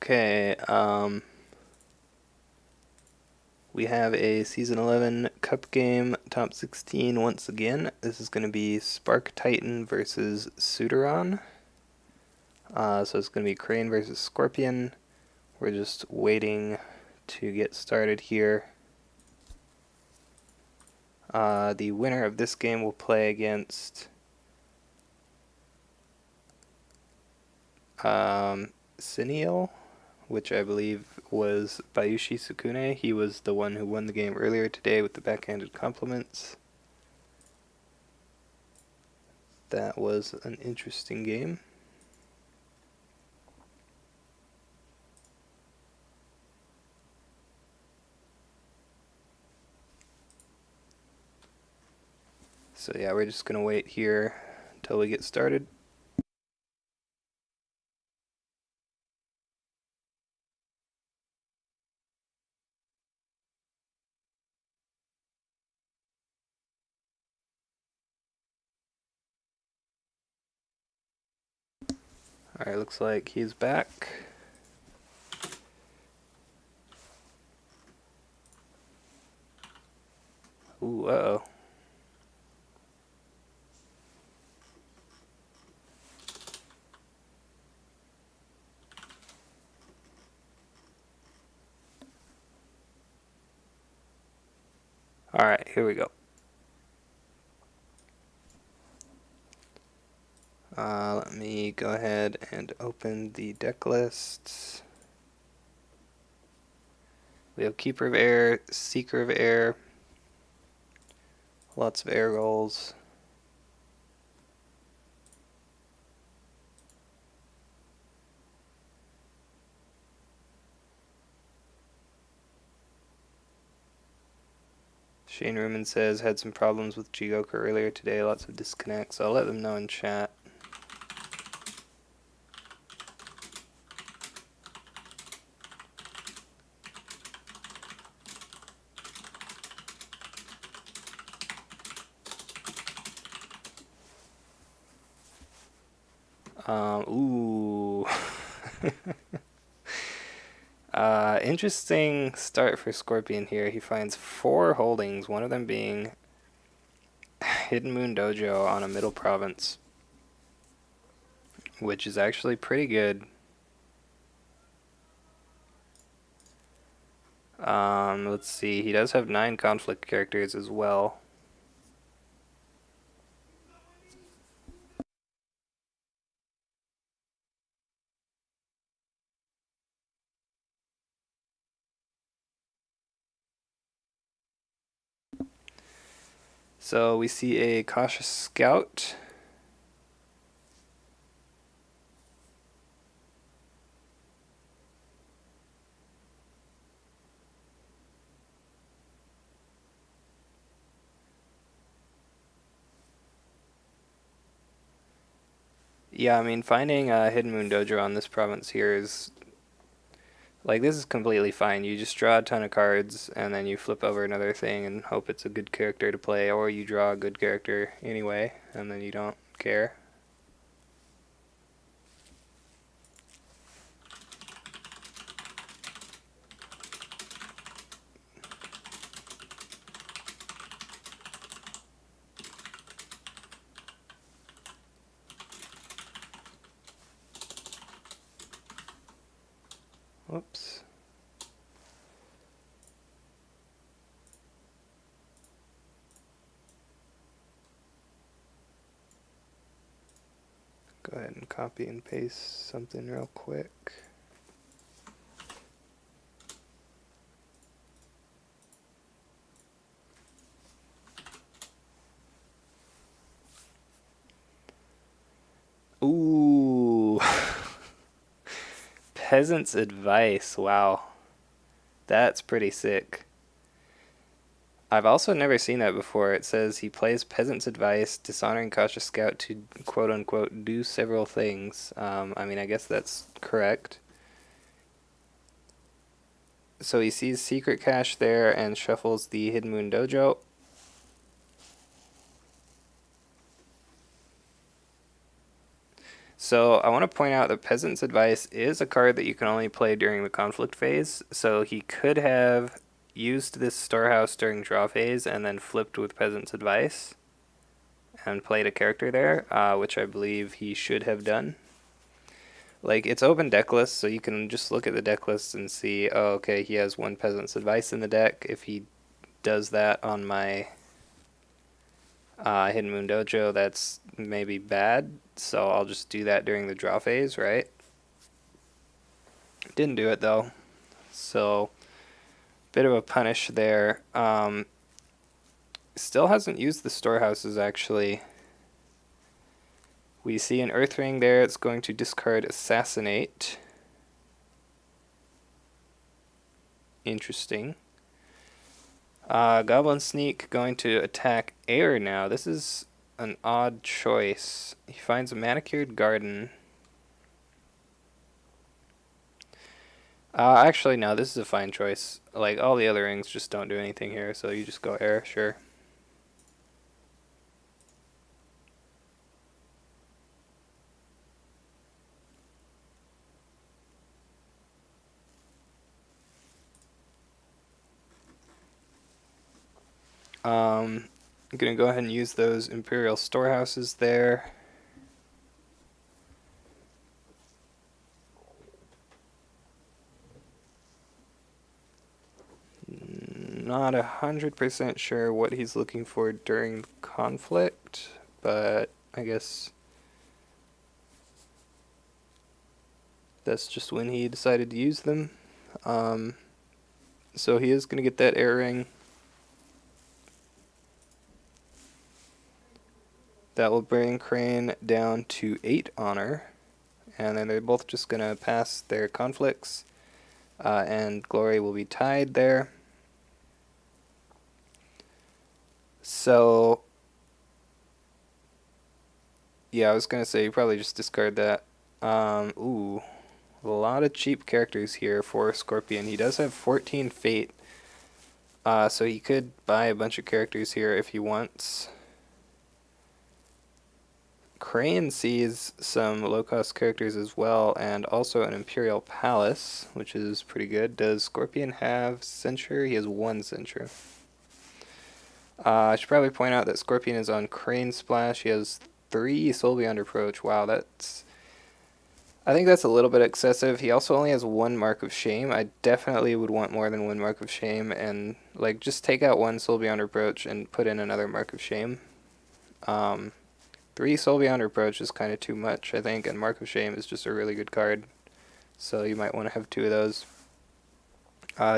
Okay, we have a Season 11 Cup game, top 16 once again. This is going to be Sparktitan versus szuturon. So it's going to be Crane versus Scorpion. We're just waiting to get started here. The winner of this game will play against Cineal, which I believe was Bayushi Sukune. He was the one who won the game earlier today with the backhanded compliments. That was an interesting game. So yeah, we're just going to wait here until we get started. Alright, looks like he's back. Ooh, uh-oh. Alright, here we go. Let me go ahead and open the deck lists. We have Keeper of Air, Seeker of Air, lots of air rolls. Shane Ruman says, had some problems with Jigoku earlier today, lots of disconnects. I'll let them know in chat. Ooh. Interesting start for Scorpion here. He finds 4 holdings, one of them being Hidden Moon Dojo on a middle province, which is actually pretty good. Let's see, he does have 9 conflict characters as well. So we see a Cautious Scout. Yeah, I mean, finding Hidden Moon Dojo on this province here is, like, this is completely fine. You just draw a ton of cards, and then you flip over another thing and hope it's a good character to play, or you draw a good character anyway, and then you don't care. Whoops. Go ahead and copy and paste something real quick. Ooh. Peasant's Advice. Wow. That's pretty sick. I've also never seen that before. It says he plays Peasant's Advice, dishonoring Cautious Scout to quote-unquote do several things. I mean, I guess that's correct. So he sees Secret Cache there and shuffles the Hidden Moon Dojo. So I want to point out that Peasant's Advice is a card that you can only play during the conflict phase, so he could have used this storehouse during draw phase and then flipped with Peasant's Advice and played a character there, which I believe he should have done. Like, it's open deck list, so you can just look at the deck list and see, oh, okay, he has one Peasant's Advice in the deck. If he does that on my Hidden Moon Dojo, that's maybe bad, so I'll just do that during the draw phase, right? Didn't do it, though, so bit of a punish there. Still hasn't used the storehouses, actually. We see an Earth Ring there. It's going to discard Assassinate. Interesting. Goblin Sneak going to attack air now. This is an odd choice. He finds a Manicured Garden. Actually, no, this is a fine choice. Like, all the other rings just don't do anything here, so you just go air, sure. I'm going to go ahead and use those Imperial Storehouses there. Not 100% sure what he's looking for during conflict, but I guess that's just when he decided to use them. So he is going to get that air ring. That will bring Crane down to 8 honor, and then they're both just going to pass their conflicts, and Glory will be tied there. So, yeah, I was going to say you probably just discard that. Ooh, a lot of cheap characters here for Scorpion. He does have 14 Fate, so he could buy a bunch of characters here if he wants. Crane sees some low-cost characters as well, and also an Imperial Palace, which is pretty good. Does Scorpion have Censure? He has 1 Censure. I should probably point out that Scorpion is on Crane Splash. He has 3 Soul Beyond Reproach. Wow, I think that's a little bit excessive. He also only has 1 Mark of Shame. I definitely would want more than 1 Mark of Shame, and like just take out 1 Soul Beyond Reproach and put in another Mark of Shame. 3 Soul Beyond Reproach is kind of too much, I think, and Mark of Shame is just a really good card, so you might want to have 2 of those.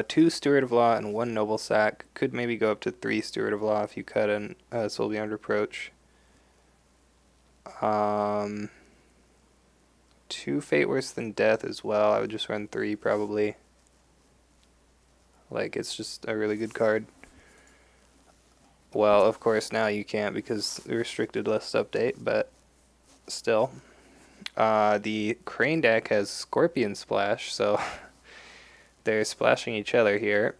2 Steward of Law and 1 Noble Sack. Could maybe go up to 3 Steward of Law if you cut an Soul Beyond Reproach. 2 Fate Worse Than Death as well. I would just run 3 probably. Like, it's just a really good card. Well, of course, now you can't because the restricted list update, but still. The Crane deck has Scorpion Splash, so they're splashing each other here.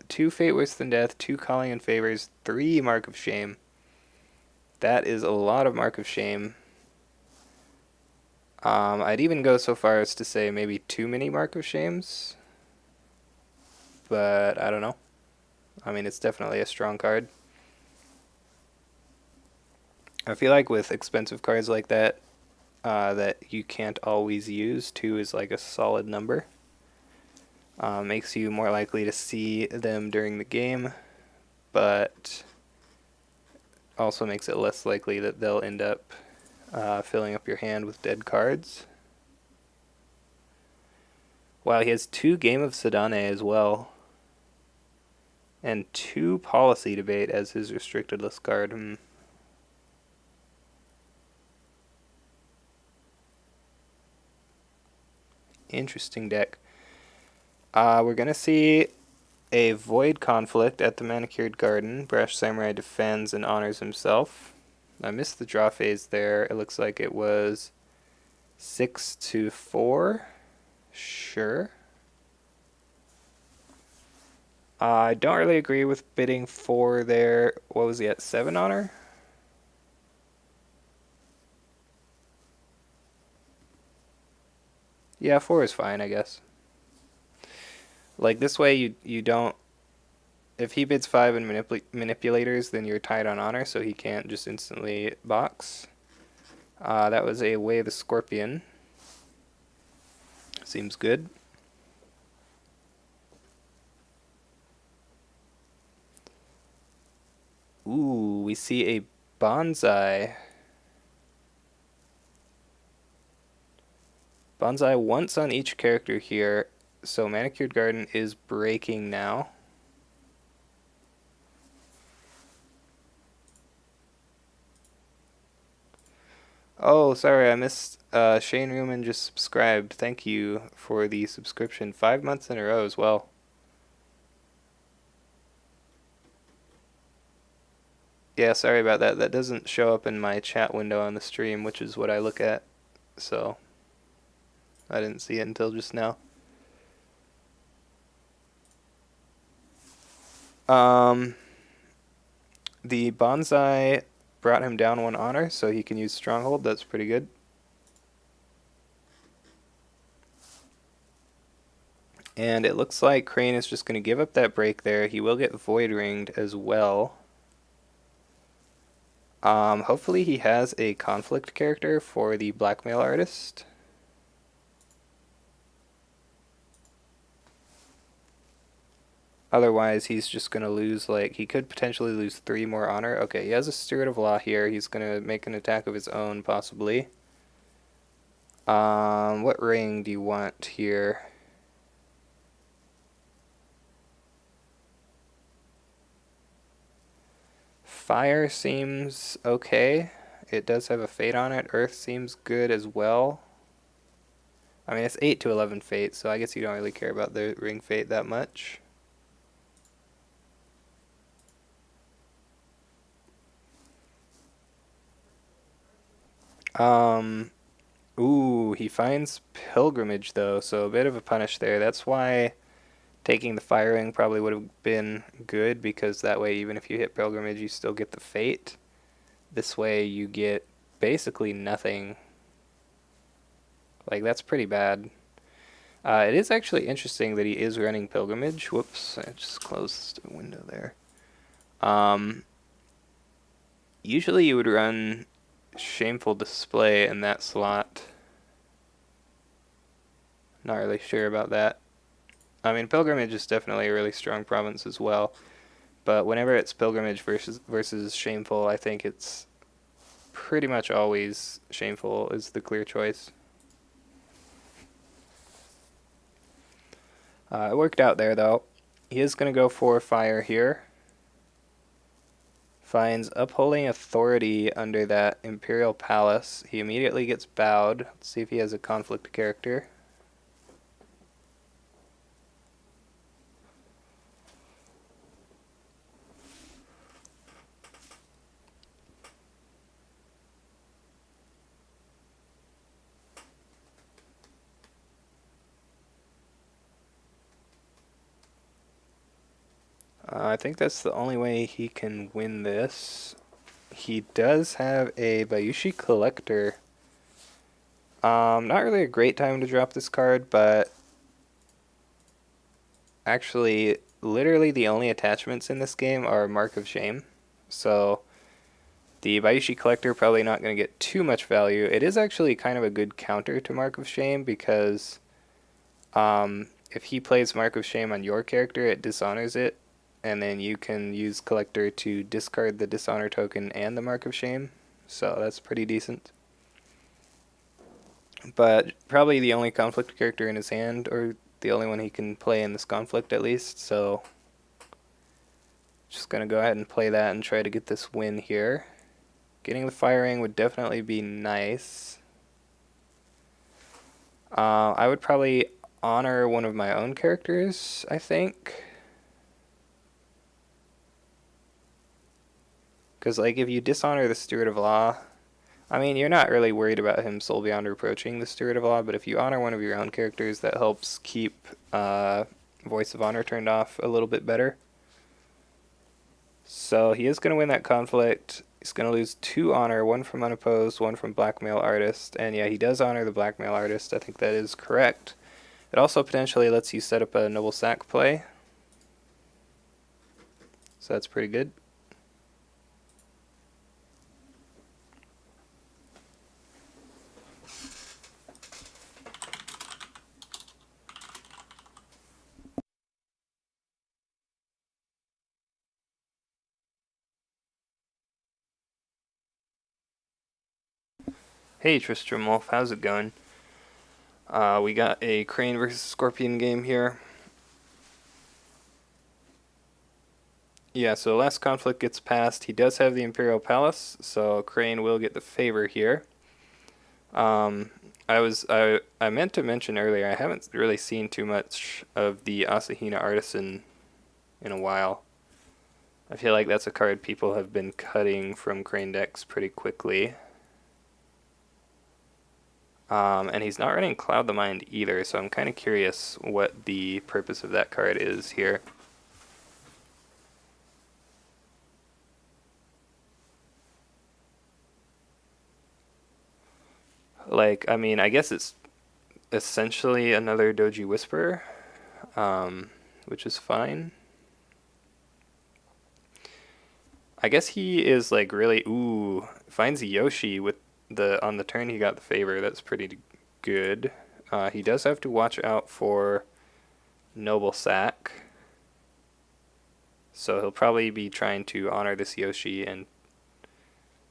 2 Fate Worse Than Death, 2 Calling in Favors, 3 Mark of Shame. That is a lot of Mark of Shame. I'd even go so far as to say maybe too many Mark of Shames, but I don't know. I mean, it's definitely a strong card. I feel like with expensive cards like that, that you can't always use, 2 is like a solid number. Makes you more likely to see them during the game, but also makes it less likely that they'll end up filling up your hand with dead cards. Wow, he has 2 Game of Sedane as well, and 2 Policy Debate as his restricted list card. Interesting deck. We're going to see a Void Conflict at the Manicured Garden. Brash Samurai defends and honors himself. I missed the draw phase there. It looks like it was 6-4. Sure. I don't really agree with bidding 4 there. What was he at? 7 honor? Yeah, 4 is fine, I guess. Like, this way you don't... If he bids 5 in manipulators, then you're tied on honor, so he can't just instantly box. That was a Way of the Scorpion. Seems good. Ooh, we see a Bonsai. Bonsai once on each character here, so Manicured Garden is breaking now. Oh, sorry, I missed. Shane Ruman just subscribed. Thank you for the subscription. 5 months in a row as well. Yeah, sorry about that. That doesn't show up in my chat window on the stream, which is what I look at. So, I didn't see it until just now. The Bonsai brought him down 1 honor, so he can use Stronghold. That's pretty good. And it looks like Crane is just going to give up that break there. He will get Void Ringed as well. Hopefully he has a conflict character for the Blackmail Artist. Otherwise, he's just going to lose, like, he could potentially lose 3 more honor. Okay, he has a Steward of Law here. He's going to make an attack of his own, possibly. What ring do you want here? Fire seems okay. It does have a fate on it. Earth seems good as well. I mean, it's 8 to 11 fate, so I guess you don't really care about the ring fate that much. Ooh, he finds Pilgrimage, though, so a bit of a punish there. That's why taking the Fire Ring probably would have been good, because that way, even if you hit Pilgrimage, you still get the Fate. This way, you get basically nothing. Like, that's pretty bad. It is actually interesting that he is running Pilgrimage. Whoops, I just closed a window there. Usually you would run Shameful Display in that slot. Not really sure about that. I mean, Pilgrimage is definitely a really strong province as well. But whenever it's Pilgrimage versus Shameful, I think it's pretty much always Shameful is the clear choice. It worked out there, though. He is going to go for Fire here. Finds Upholding Authority under that Imperial Palace. He immediately gets bowed. Let's see if he has a conflict character. I think that's the only way he can win this. He does have a Bayushi Collector. Not really a great time to drop this card, but actually, literally the only attachments in this game are Mark of Shame. So, the Bayushi Collector probably not going to get too much value. It is actually kind of a good counter to Mark of Shame, because if he plays Mark of Shame on your character, it dishonors it, and then you can use Collector to discard the Dishonor token and the Mark of Shame, so that's pretty decent. But probably the only conflict character in his hand, or the only one he can play in this conflict at least, so just going to go ahead and play that and try to get this win here. Getting the firing would definitely be nice. I would probably honor one of my own characters, I think. Because, like, if you dishonor the Steward of Law, I mean, you're not really worried about him Soul Beyond approaching the Steward of Law, but if you honor one of your own characters, that helps keep Voice of Honor turned off a little bit better. So he is going to win that conflict. He's going to lose 2 honor, 1 from unopposed, 1 from blackmail artist. And yeah, he does honor the blackmail artist. I think that is correct. It also potentially lets you set up a noble sack play. So that's pretty good. Hey Tristram Wolf, how's it going? We got a Crane versus Scorpion game here. Yeah, so last conflict gets passed. He does have the Imperial Palace, so Crane will get the favor here. I meant to mention earlier, I haven't really seen too much of the Asahina Artisan in a while. I feel like that's a card people have been cutting from Crane decks pretty quickly. And he's not running Cloud the Mind either, so I'm kind of curious what the purpose of that card is here. Like, I mean, I guess it's essentially another Doji Whisperer, which is fine. I guess he is like really, ooh, finds Yoshi with on the turn he got the favor. That's pretty good. He does have to watch out for Noble Sack. So he'll probably be trying to honor this Yoshi, and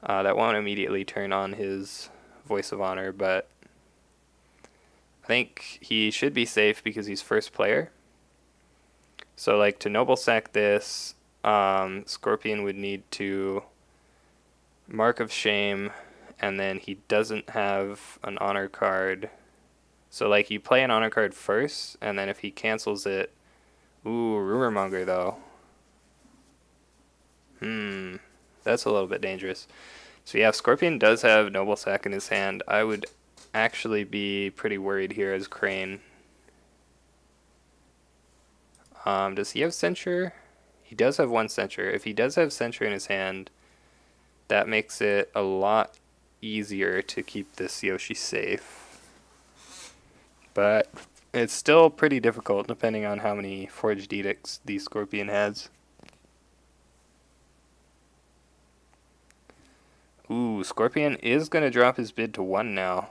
that won't immediately turn on his Voice of Honor, but I think he should be safe because he's first player. So like to Noble Sack this, Scorpion would need to Mark of Shame, and then he doesn't have an honor card. So like you play an honor card first, and then if he cancels it, ooh, Rumor Monger though. That's a little bit dangerous. So yeah, if Scorpion does have Noble Sack in his hand, I would actually be pretty worried here as Crane. Does he have Censure? He does have 1 Censure. If he does have Censure in his hand, that makes it a lot easier to keep this Yoshi safe. But it's still pretty difficult depending on how many Forged Edicts the Scorpion has. Ooh, Scorpion is going to drop his bid to 1 now.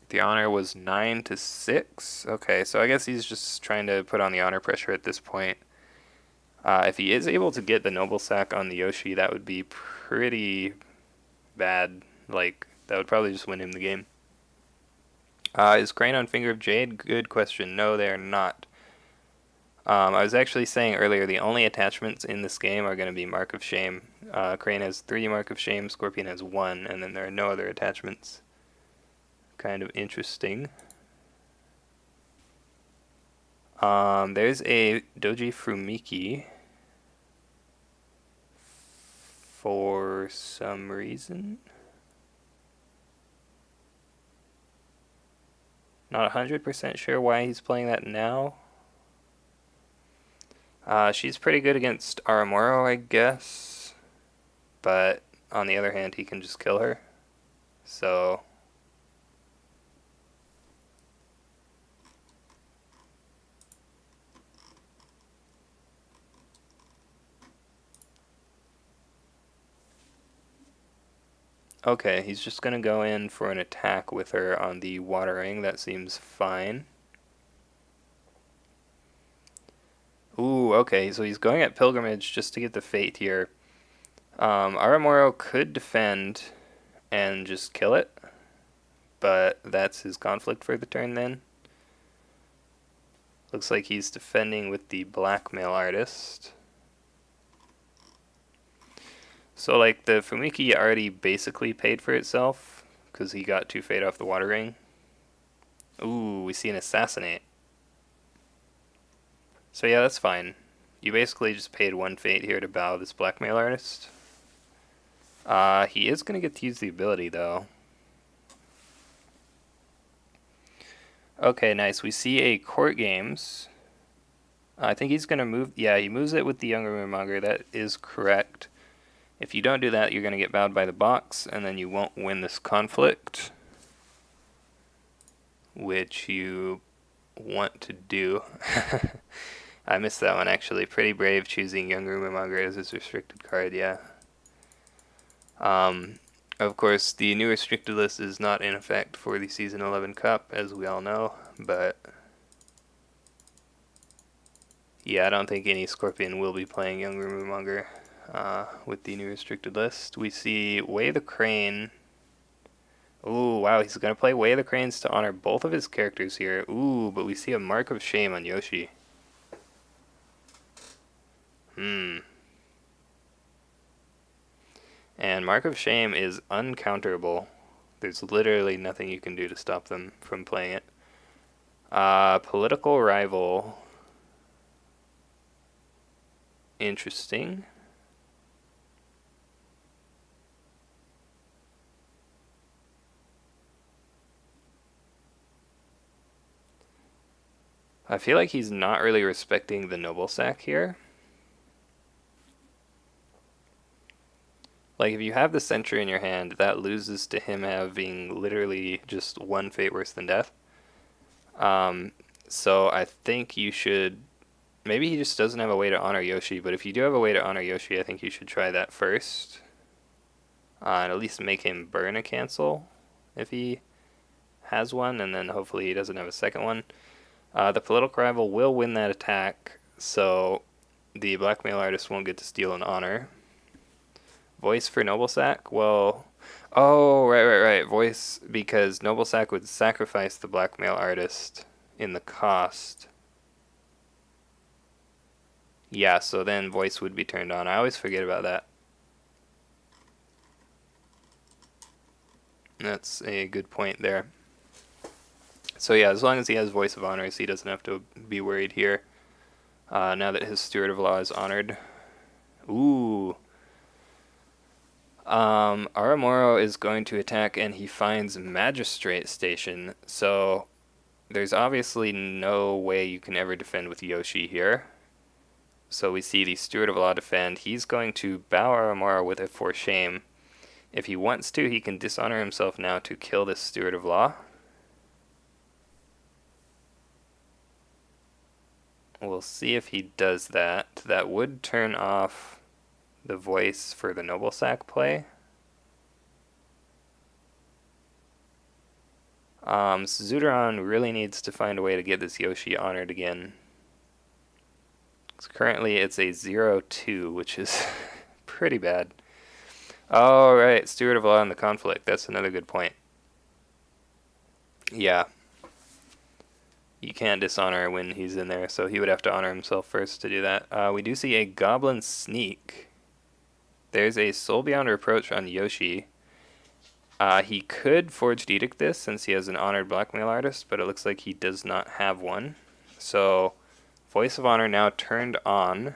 The honor was 9 to 6. Okay, so I guess he's just trying to put on the honor pressure at this point. If he is able to get the Noble Sack on the Yoshi, that would be pretty bad. Like, that would probably just win him the game. Is Crane on Finger of Jade? Good question. No, they are not. I was actually saying earlier the only attachments in this game are going to be Mark of Shame. Crane has 3 Mark of Shame, Scorpion has 1, and then there are no other attachments. Kind of interesting. There's a Doji Fumiki for some reason. Not 100% sure why he's playing that now. She's pretty good against Aramoro, I guess. But on the other hand, he can just kill her. So okay, he's just going to go in for an attack with her on the watering. That seems fine. Ooh, okay, so he's going at Pilgrimage just to get the Fate here. Aramoro could defend and just kill it, but that's his conflict for the turn then. Looks like he's defending with the Blackmail Artist. So like the Fumiki already basically paid for itself because he got 2 Fate off the Water Ring. Ooh, we see an Assassinate. So yeah, that's fine. You basically just paid 1 Fate here to bow this Blackmail Artist. He is going to get to use the ability though. Okay, nice. We see a Court Games. I think he's going to move. Yeah, he moves it with the Younger Moonmonger. That is correct. If you don't do that, you're going to get bowed by the box, and then you won't win this conflict, which you want to do. I missed that one, actually. Pretty brave choosing Younger Moonmonger as his restricted card, yeah. Of course, the new restricted list is not in effect for the Season 11 Cup, as we all know, but yeah, I don't think any Scorpion will be playing Younger Moonmonger with the new restricted list. We see Way the Crane. Ooh, wow, he's going to play Way of the Cranes to honor both of his characters here. Ooh, but we see a Mark of Shame on Yoshi. And Mark of Shame is uncounterable. There's literally nothing you can do to stop them from playing it. Political Rival. Interesting. I feel like he's not really respecting the Noble Sack here. Like, if you have the Sentry in your hand, that loses to him having literally just one fate worse than death. So I think you should... Maybe he just doesn't have a way to honor Yoshi, but if you do have a way to honor Yoshi, I think you should try that first. And at least make him burn a cancel if he has one, and then hopefully he doesn't have a second one. The Political Rival will win that attack, so the Blackmail Artist won't get to steal an honor. Voice for Noble Sack? Well, oh, right. Voice, because Noble Sack would sacrifice the Blackmail Artist in the cost. Yeah, so then Voice would be turned on. I always forget about that. That's a good point there. So yeah, as long as he has Voice of Honors, he doesn't have to be worried here. Now that his Steward of Law is honored. Ooh. Aramoro is going to attack, and he finds Magistrate Station. So there's obviously no way you can ever defend with Yoshi here. So we see the Steward of Law defend. He's going to bow Aramoro with it for shame. If he wants to, he can dishonor himself now to kill this Steward of Law. We'll see if he does that. That would turn off the Voice for the Noble Sack play. Szuturon really needs to find a way to get this Yoshi honored again. Currently it's a 0-2, which is pretty bad. Oh, right, Steward of Law in the conflict. That's another good point. Yeah. You can't dishonor when he's in there, so he would have to honor himself first to do that. We do see a Goblin Sneak. There's a Soul Beyond Reproach on Yoshi. He could Forged Edict this since he has an honored Blackmail Artist, but it looks like he does not have one. So, Voice of Honor now turned on.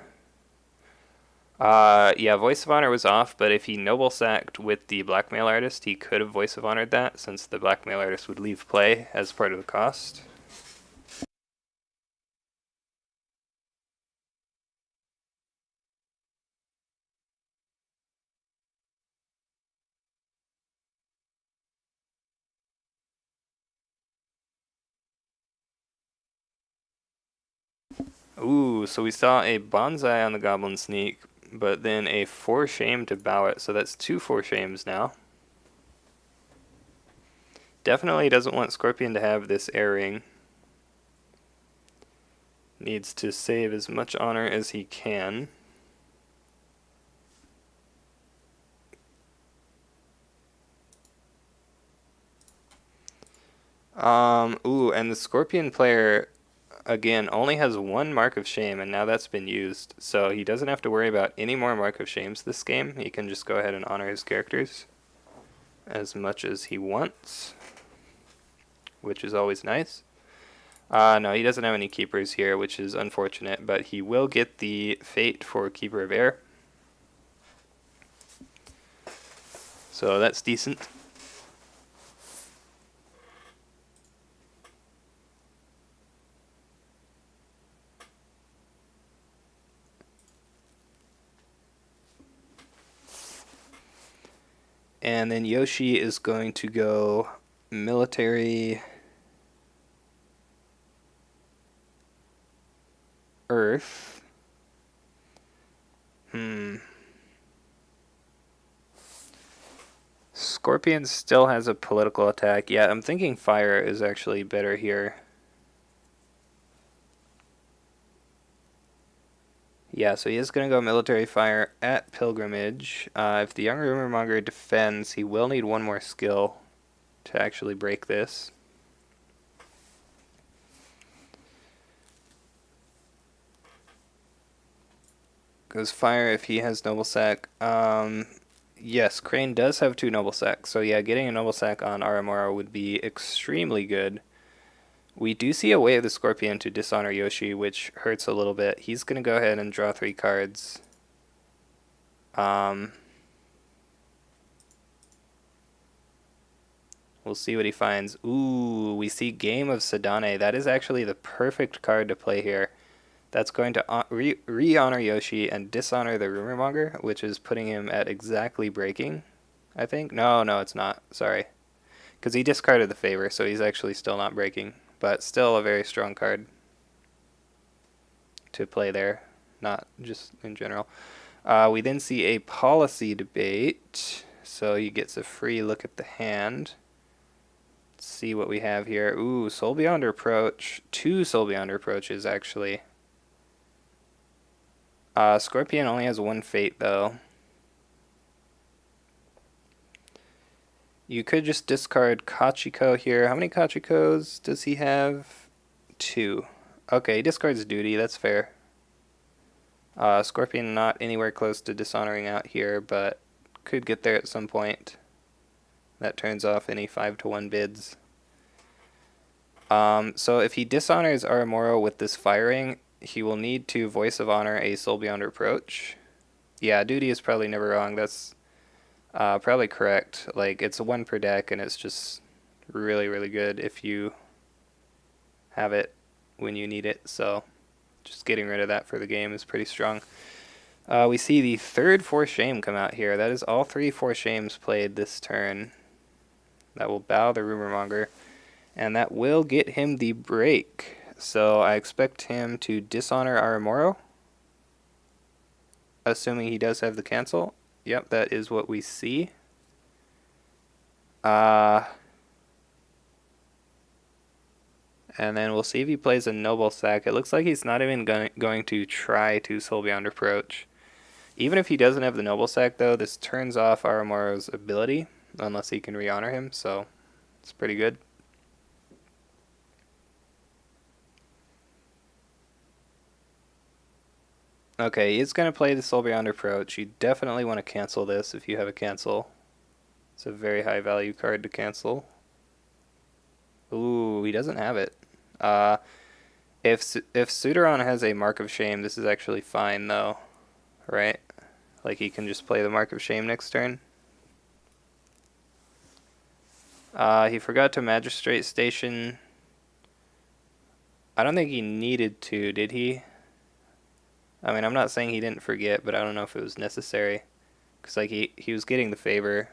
Yeah, Voice of Honor was off, but if he Noble Sacked with the Blackmail Artist, he could have Voice of Honored that, since the Blackmail Artist would leave play as part of the cost. Ooh, so we saw a Bonsai on the Goblin Sneak, but then a 4 Shame to bow it, so that's 2 4 Shames now. Definitely doesn't want Scorpion to have this air ring. Needs to save as much honor as he can. Ooh, and the Scorpion player, again, only has 1 Mark of Shame, and now that's been used. So he doesn't have to worry about any more Mark of Shames this game. He can just go ahead and honor his characters as much as he wants, which is always nice. No, he doesn't have any Keepers here, which is unfortunate, but he will get the Fate for Keeper of Air. So that's decent. And then Yoshi is going to go military Earth. Scorpion still has a political attack. Yeah, I'm thinking fire is actually better here. Yeah, so he is going to go military fire at Pilgrimage. If the young rumormonger defends, he will need one more skill to actually break this. Goes fire if he has noble sack. Yes, Crane does have 2 noble sacks. So yeah, getting a noble sack on Aramora would be extremely good. We do see a way of the Scorpion to dishonor Yoshi, which hurts a little bit. He's going to go ahead and draw 3 cards. We'll see what he finds. Ooh, we see Game of Sadane. That is actually the perfect card to play here. That's going to re-honor Yoshi and dishonor the Rumormonger, which is putting him at exactly breaking, I think. No, it's not. Sorry. Because he discarded the favor, so he's actually still not breaking. But still a very strong card to play there, not just in general. We then see a policy debate, so he gets a free look at the hand. Let's see what we have here. Ooh, Soul Beyond Approach. 2 Soul Beyond Approaches, actually. Scorpion only has 1 fate, though. You could just discard Kachiko here. How many Kachikos does he have? 2. Okay, he discards Duty. That's fair. Scorpion not anywhere close to dishonoring out here, but could get there at some point. That turns off any 5-1 bids. So if he dishonors Aramoro with this firing, he will need to Voice of Honor a Soul Beyond Reproach. Yeah, Duty is probably never wrong. That's probably correct. Like, it's 1 per deck, and it's just really, really good if you have it when you need it. So just getting rid of that for the game is pretty strong. We see the 3rd For Shame come out here. That is all 3 For Shames played this turn. That will bow the Rumormonger, and that will get him the break. So I expect him to dishonor Aramoro, assuming he does have the cancel. Yep, that is what we see. And then we'll see if he plays a Noble Sack. It looks like he's not even going to try to Soul Beyond Reproach. Even if he doesn't have the Noble Sack, though, this turns off Aramoro's ability, unless he can re-honor him, so it's pretty good. Okay, he's going to play the Soul Beyond Approach. You definitely want to cancel this if you have a cancel. It's a very high value card to cancel. Ooh, he doesn't have it. If szuturon has a Mark of Shame, this is actually fine, though. Right? Like, he can just play the Mark of Shame next turn. He forgot to Magistrate Station. I don't think he needed to, did he? I mean, I'm not saying he didn't forget, but I don't know if it was necessary. Because, like, he was getting the favor.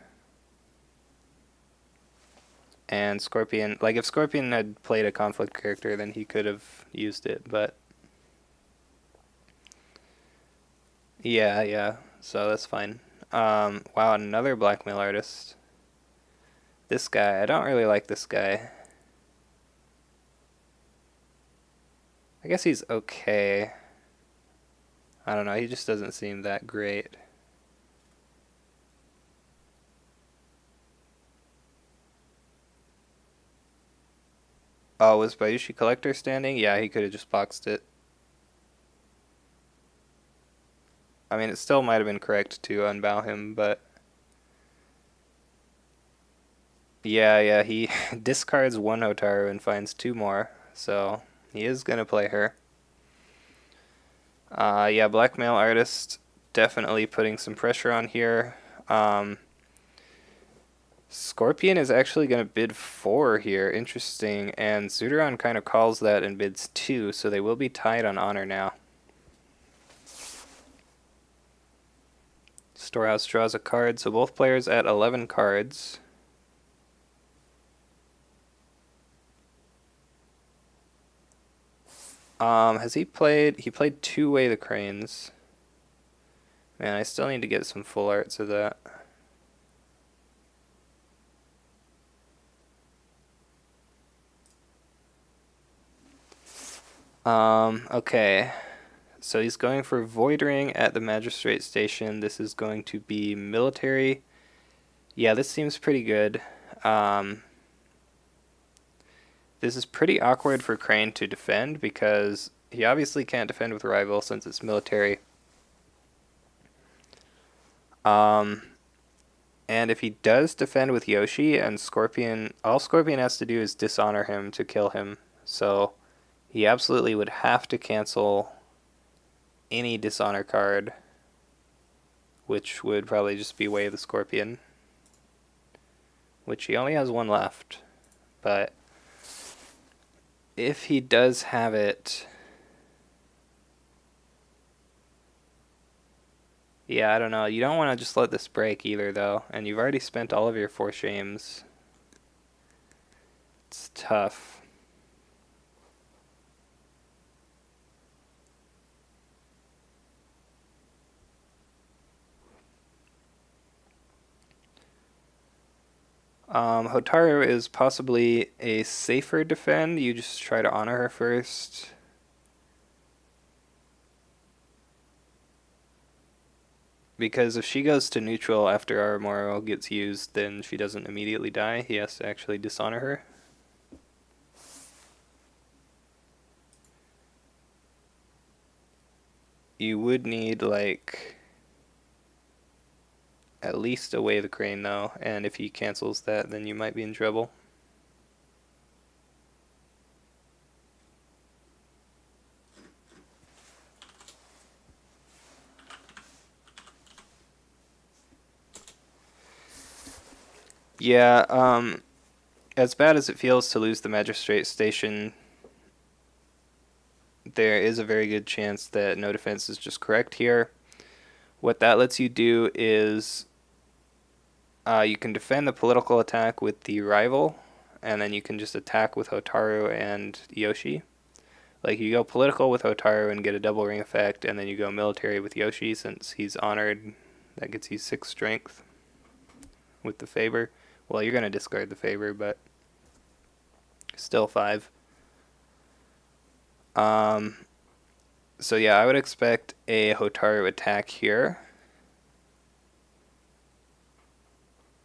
And Scorpion, like, if Scorpion had played a conflict character, then he could have used it, but... Yeah, so that's fine. Wow, another blackmail artist. This guy, I don't really like this guy. I guess he's okay. I don't know, he just doesn't seem that great. Oh, was Bayushi Collector standing? Yeah, he could have just boxed it. I mean, it still might have been correct to unbow him, but... Yeah, he discards 1 Hotaru and finds 2 more, so he is going to play her. Yeah, blackmail artist, definitely putting some pressure on here. Scorpion is actually going to bid 4 here, interesting, and szuturon kind of calls that and bids 2, so they will be tied on honor now. Storehouse draws a card, so both players at 11 cards. Has he played? He played Two-Way the Cranes. Man, I still need to get some full arts of that. Okay. So he's going for Void Ring at the Magistrate Station. This is going to be military. Yeah, this seems pretty good. This is pretty awkward for Crane to defend because he obviously can't defend with Rival since it's military. And if he does defend with Yoshi and Scorpion, all Scorpion has to do is dishonor him to kill him. So he absolutely would have to cancel any dishonor card, which would probably just be Way of the Scorpion, which he only has one left. But if he does have it, yeah, I don't know. You don't want to just let this break either, though. And you've already spent all of your 4 shames. It's tough. Hotaru is possibly a safer defend. You just try to honor her first. Because if she goes to neutral after Aramoro gets used, then she doesn't immediately die. He has to actually dishonor her. You would need, like, at least a Way of the Crane, though. And if he cancels that, then you might be in trouble. Yeah, as bad as it feels to lose the Magistrate Station, there is a very good chance that no defense is just correct here. What that lets you do is you can defend the political attack with the rival, and then you can just attack with Hotaru and Yoshi. Like, you go political with Hotaru and get a double ring effect, and then you go military with Yoshi since he's honored. That gets you 6 strength with the favor. Well, you're going to discard the favor, but still 5. So yeah, I would expect a Hotaru attack here.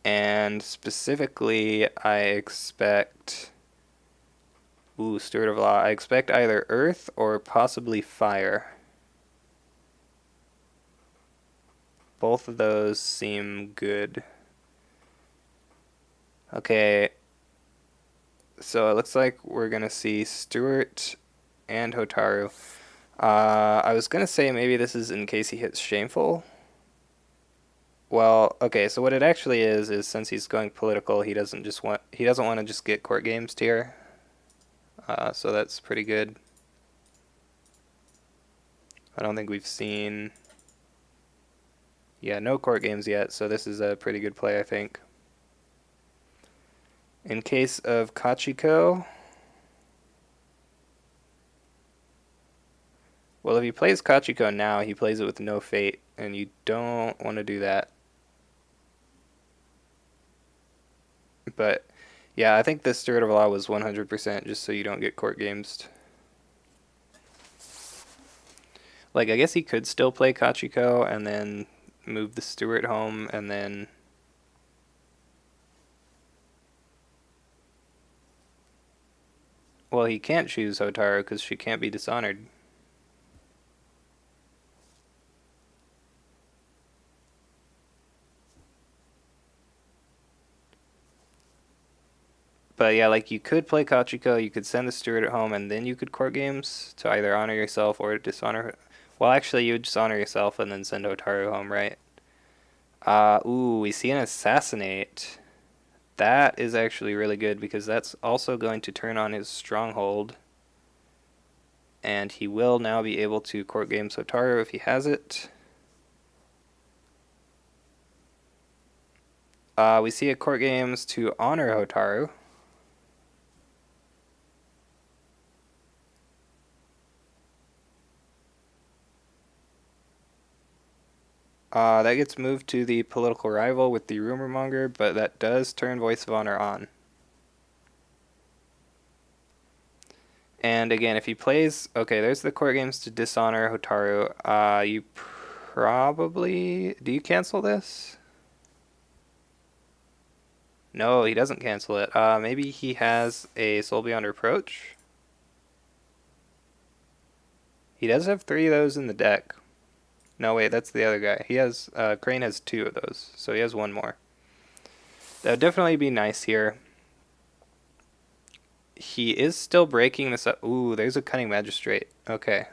And specifically, I expect... Ooh, Steward of Law. I expect either Earth or possibly Fire. Both of those seem good. Okay. So it looks like we're going to see Stuart and Hotaru. I was going to say maybe this is in case he hits Shameful. Well, okay, so what it actually is since he's going political, he doesn't want to just get court games tier. So that's pretty good. I don't think we've seen... Yeah, no court games yet, so this is a pretty good play, I think. In case of Kachiko... Well, if he plays Kachiko now, he plays it with no fate, and you don't want to do that. But, yeah, I think this Steward of Law was 100% just so you don't get court games. Like, I guess he could still play Kachiko and then move the Steward home and then... Well, he can't choose Hotaru because she can't be dishonored. But yeah, like, you could play Kachiko, you could send the Steward at home, and then you could court games to either honor yourself or dishonor her. Well, actually, you would just honor yourself and then send Hotaru home, right? Ooh, we see an Assassinate. That is actually really good because that's also going to turn on his Stronghold. And he will now be able to court games Hotaru if he has it. We see a court games to honor Hotaru. That gets moved to the political rival with the rumor monger, but that does turn Voice of Honor on. And again, if he plays, okay, there's the court games to dishonor Hotaru. You probably, do you cancel this? No, he doesn't cancel it. Maybe he has a Soul Beyond Reproach. He does have 3 of those in the deck. No, wait, that's the other guy. He has, Crane has 2 of those, so he has 1 more. That would definitely be nice here. He is still breaking this up. Ooh, there's a Cunning Magistrate. Okay.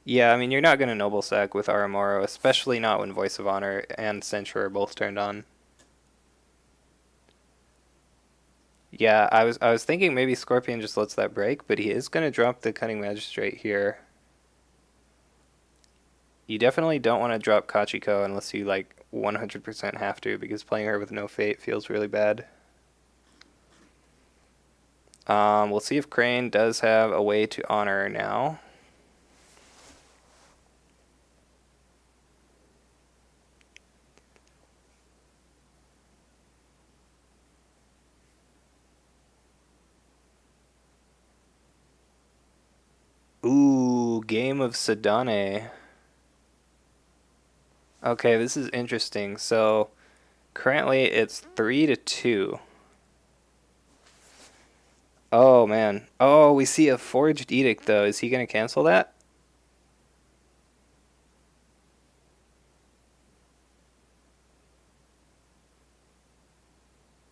Yeah, I mean, you're not going to Noble Sack with Aramoro, especially not when Voice of Honor and Censure are both turned on. Yeah, I was thinking maybe Scorpion just lets that break, but he is going to drop the Cunning Magistrate here. You definitely don't want to drop Kachiko unless you, like, 100% have to, because playing her with no fate feels really bad. We'll see if Crane does have a way to honor her now. Ooh, Game of Sedane. Okay, this is interesting. So currently it's 3-2. Oh man. Oh, we see a Forged Edict though. Is he gonna cancel that?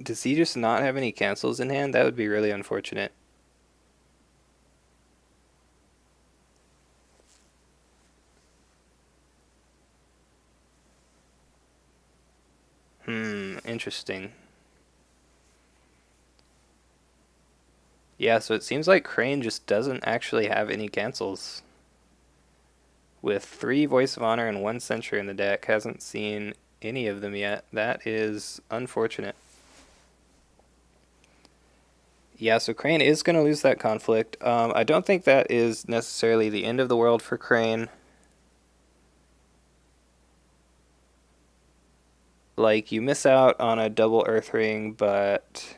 Does he just not have any cancels in hand? That would be really unfortunate. Interesting. Yeah, so it seems like Crane just doesn't actually have any cancels. With 3 Voice of Honor and 1 Censure in the deck, hasn't seen any of them yet. That is unfortunate. Yeah, so Crane is going to lose that conflict. I don't think that is necessarily the end of the world for Crane. Like, you miss out on a double Earth Ring, but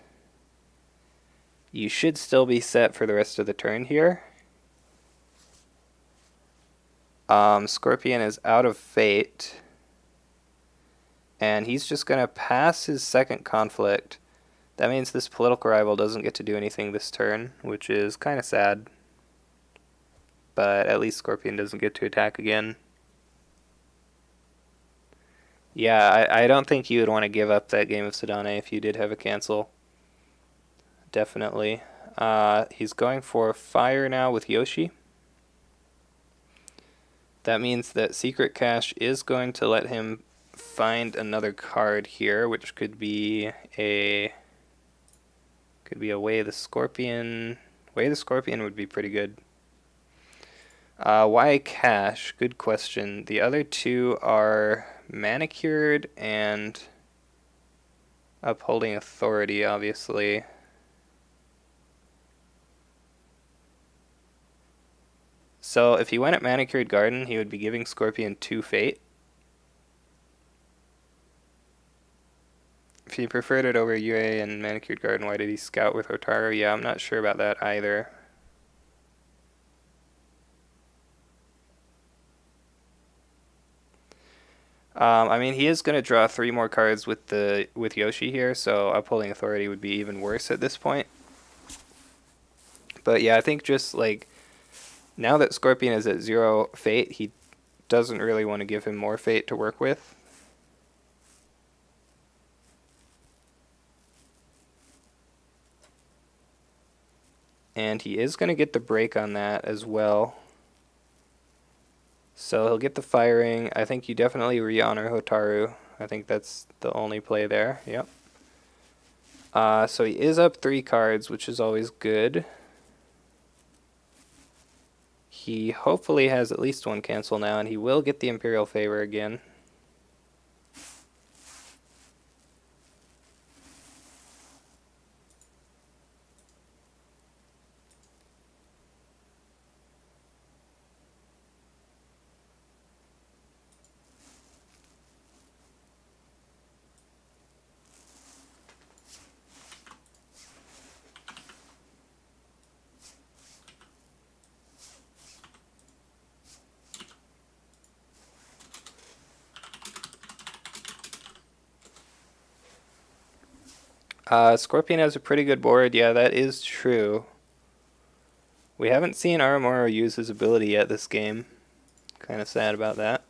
you should still be set for the rest of the turn here. Scorpion is out of Fate, and he's just going to pass his second conflict. That means this political rival doesn't get to do anything this turn, which is kind of sad. But at least Scorpion doesn't get to attack again. Yeah, I don't think you would want to give up that Game of Sedane if you did have a cancel. Definitely. He's going for Fire now with Yoshi. That means that Secret Cache is going to let him find another card here, which could be a Way the Scorpion. Way the Scorpion would be pretty good. Why Cache? Good question. The other 2 are Manicured and Upholding Authority, obviously. So if he went at Manicured Garden, he would be giving Scorpion 2 Fate. If he preferred it over UA and Manicured Garden, why did he scout with Hotaru? Yeah, I'm not sure about that either. I mean, he is going to draw 3 more cards with Yoshi here, so Upholding Authority would be even worse at this point. But yeah, I think just like now that Scorpion is at 0 Fate, he doesn't really want to give him more Fate to work with. And he is going to get the break on that as well. So he'll get the firing. I think you definitely re-honor Hotaru. I think that's the only play there. Yep. So he is up 3 cards, which is always good. He hopefully has at least 1 cancel now, and he will get the Imperial Favor again. Scorpion has a pretty good board. Yeah, that is true. We haven't seen Aramoro use his ability yet this game. Kind of sad about that.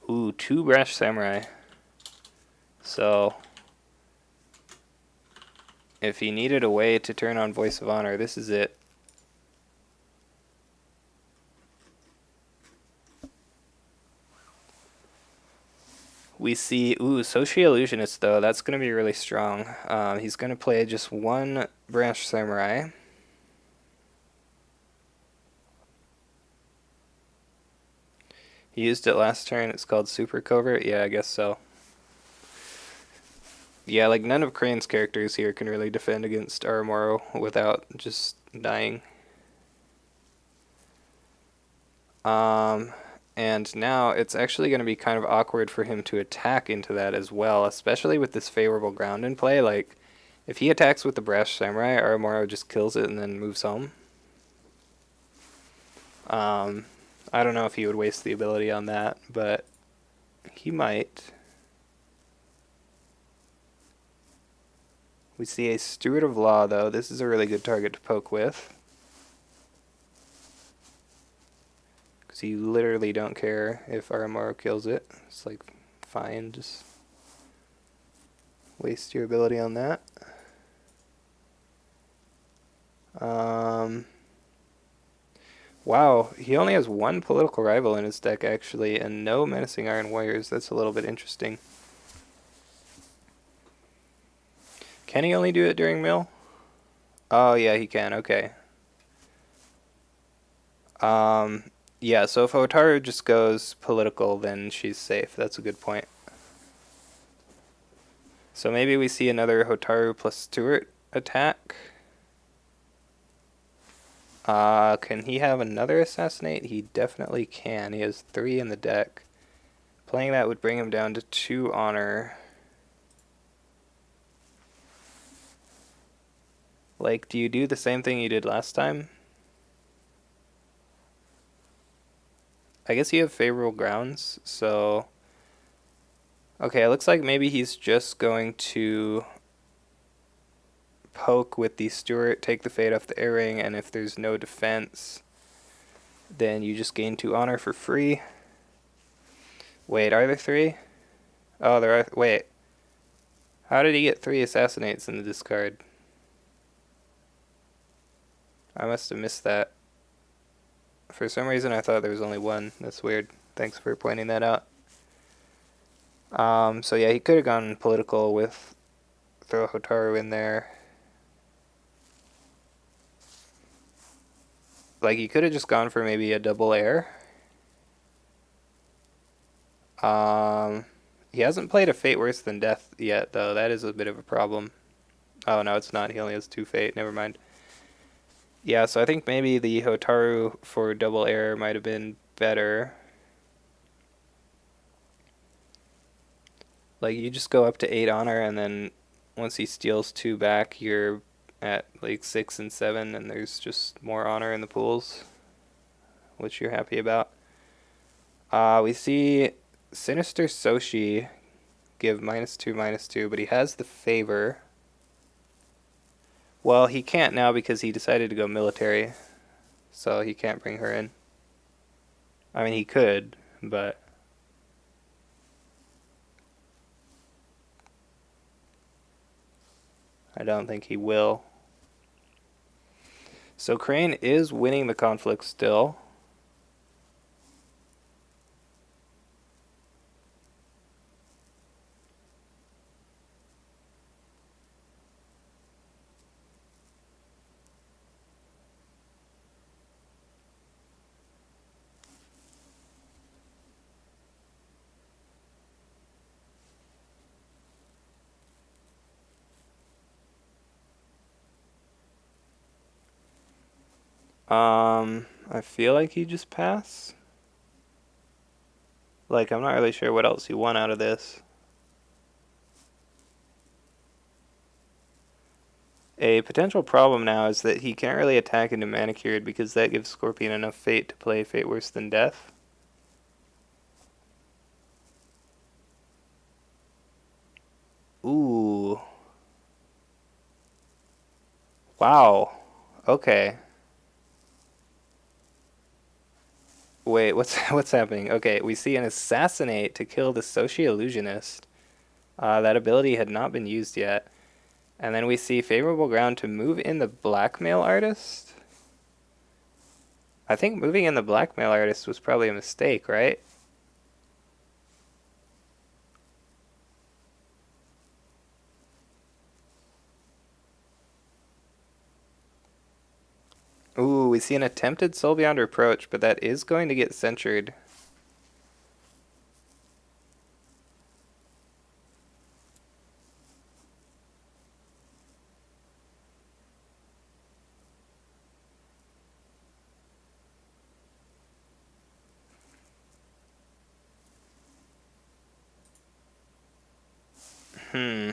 Ooh, 2 Brash Samurai. So, if he needed a way to turn on Voice of Honor, this is it. We see, Soshi Illusionist though, that's going to be really strong. He's going to play just 1 Brash Samurai. He used it last turn, it's called Super Covert, yeah, I guess so. Yeah, like none of Crane's characters here can really defend against Aramoro without just dying. And now it's actually going to be kind of awkward for him to attack into that as well, especially with this favorable ground in play. Like, if he attacks with the Brash Samurai, Aramoro just kills it and then moves home. I don't know if he would waste the ability on that, but he might. We see a Steward of Law, though. This is a really good target to poke with. Because you literally don't care if Aramoro kills it. It's like, fine, just waste your ability on that. Wow, he only has 1 political rival in his deck, actually, and no Menacing Iron Warriors. That's a little bit interesting. Can he only do it during mill? Oh, yeah, he can. Okay. Yeah, so if Hotaru just goes political, then she's safe. That's a good point. So maybe we see another Hotaru plus Stewart attack. Can he have another assassinate? He definitely can. He has 3 in the deck. Playing that would bring him down to 2 honor. Like, do you do the same thing you did last time? I guess you have favorable grounds, so... Okay, it looks like maybe he's just going to poke with the Stewart, take the fade off the air ring, and if there's no defense, then you just gain 2 honor for free. Wait, are there 3? Oh, there are... Wait. How did he get 3 assassinates in the discard? I must have missed that. For some reason I thought there was only 1. That's weird. Thanks for pointing that out. So yeah, he could have gone political with throw Hotaru in there. Like, he could have just gone for maybe a double air. He hasn't played a Fate Worse Than Death yet, though. That is a bit of a problem. Oh, no, it's not. He only has 2 Fate. Never mind. Yeah, so I think maybe the Hotaru for double air might have been better. Like, you just go up to 8 honor, and then once he steals 2 back, you're at like 6 and 7, and there's just more honor in the pools, which you're happy about. We see Sinister Soshi give -2/-2, but he has the favor. Well, he can't now because he decided to go military, so he can't bring her in. I mean, he could, but... I don't think he will. So Crane is winning the conflict still. I feel like he just passed. Like, I'm not really sure what else he won out of this. A potential problem now is that he can't really attack into Manicured because that gives Scorpion enough Fate to play Fate Worse Than Death. Ooh. Wow. Okay. Wait, what's happening? Okay, we see an Assassinate to kill the Soshi Illusionist. That ability had not been used yet. And then we see Favorable Ground to move in the Blackmail Artist. I think moving in the Blackmail Artist was probably a mistake, right? Ooh, we see an attempted Soul Beyond Reproach, but that is going to get censured. Hmm.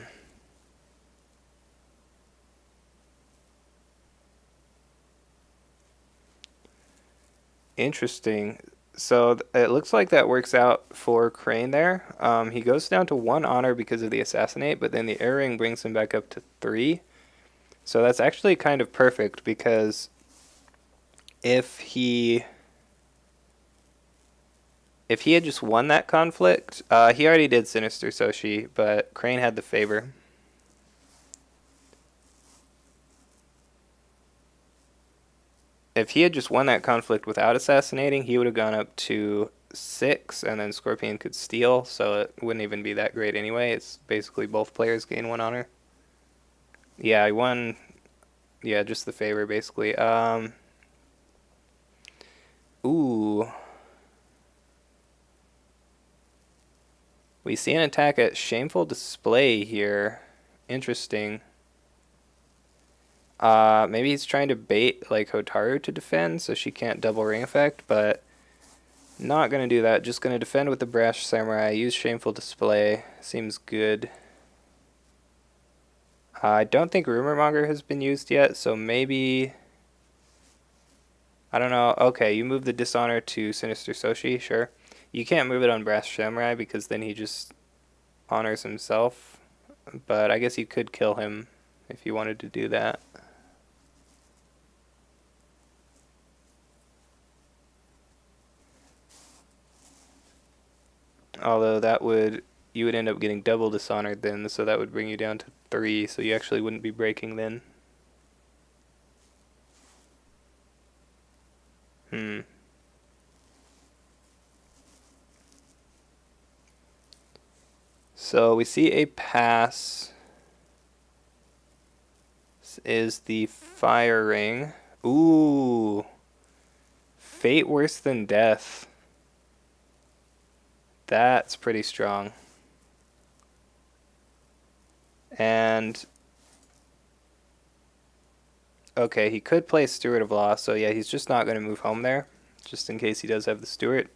Interesting. So it looks like that works out for Crane there. He goes down to 1 honor because of the Assassinate, but then the Air Ring brings him back up to 3. So that's actually kind of perfect because if he had just won that conflict, he already did Sinister Soshi, but Crane had the favor. If he had just won that conflict without assassinating, he would have gone up to 6, and then Scorpion could steal, so it wouldn't even be that great anyway. It's basically both players gain 1 honor. Yeah, he won. Yeah, just the favor, basically. Ooh. We see an attack at Shameful Display here. Interesting. Maybe he's trying to bait like Hotaru to defend so she can't double ring effect, but not gonna do that. Just gonna defend with the Brash Samurai. Use Shameful Display. Seems good. I don't think Rumor Monger has been used yet, so maybe... I don't know. Okay, you move the Dishonor to Sinister Soshi, sure. You can't move it on Brash Samurai because then he just honors himself. But I guess you could kill him if you wanted to do that. Although you would end up getting double Dishonored then, so that would bring you down to 3, so you actually wouldn't be breaking then. So we see a pass. This is the Fire Ring. Ooh. Fate Worse Than Death. That's pretty strong. And... okay, he could play Steward of Law, so yeah, he's just not going to move home there, just in case he does have the Steward.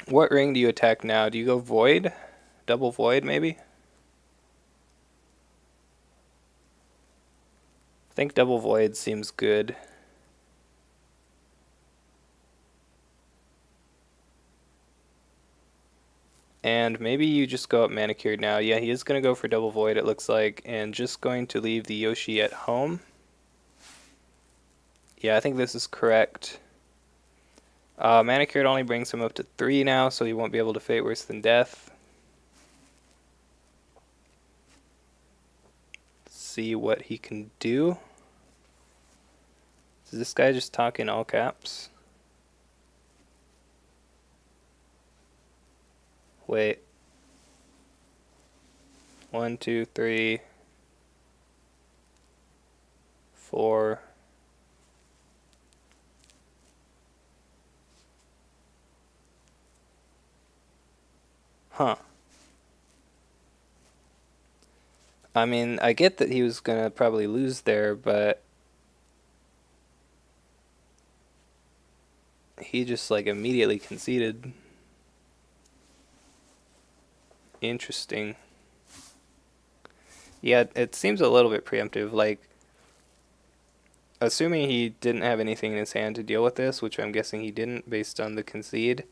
What ring do you attack now? Do you go Void? Double Void, maybe? I think Double Void seems good. And maybe you just go up Manicured now. Yeah, he is going to go for Double Void, it looks like, and just going to leave the Yoshi at home. Yeah, I think this is correct. Manicured only brings him up to 3 now, so he won't be able to Fate Worse Than Death. Let's see what he can do. Is this guy just talking all caps? Wait. 1, 2, 3, 4. Huh. I mean, I get that he was gonna probably lose there, but he just like immediately conceded. Interesting. Yeah, it seems a little bit preemptive. Like, assuming he didn't have anything in his hand to deal with this, which I'm guessing he didn't based on the concede,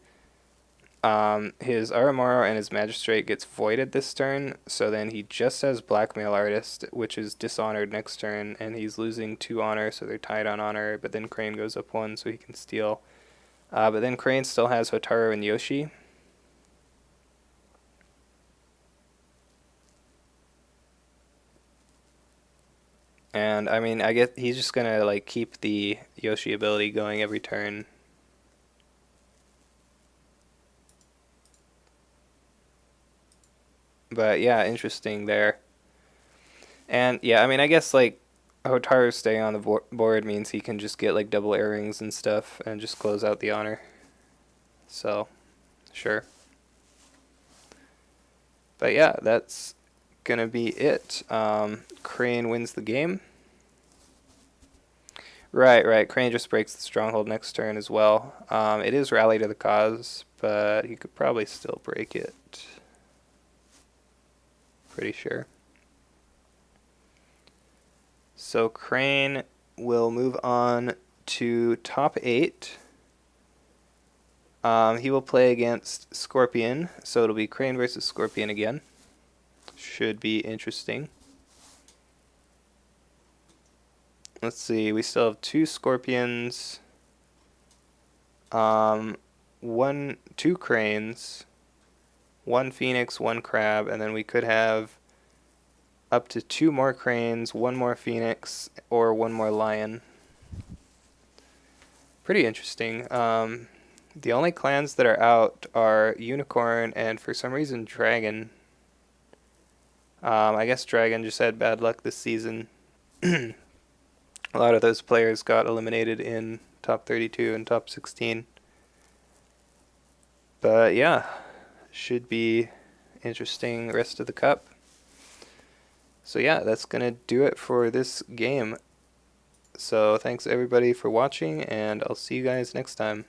his Aramaro and his Magistrate gets voided this turn, so then he just has Blackmail Artist, which is dishonored next turn, and he's losing 2 honor, so they're tied on honor, but then Crane goes up 1, so he can steal. But then Crane still has Hotaru and Yoshi. And, I mean, I guess he's just gonna, like, keep the Yoshi ability going every turn. But, yeah, interesting there. And, yeah, I mean, I guess, like, Hotaru staying on the board means he can just get, like, double air-rings and stuff and just close out the honor. So, sure. But, yeah, that's gonna be it. Crane wins the game. Right. Crane just breaks the stronghold next turn as well. It is Rally to the Cause, but he could probably still break it. Pretty sure. So Crane will move on to top 8. He will play against Scorpion, so it'll be Crane versus Scorpion again. Should be interesting. Let's see, we still have 2 Scorpions, 2 Cranes, 1 Phoenix, 1 Crab, and then we could have up to 2 more Cranes, 1 more Phoenix, or 1 more Lion. Pretty interesting. The only clans that are out are Unicorn and, for some reason, Dragon. I guess Dragon just had bad luck this season. A lot of those players got eliminated in top 32 and top 16. But yeah, should be interesting rest of the cup. So yeah, that's going to do it for this game. So thanks everybody for watching, and I'll see you guys next time.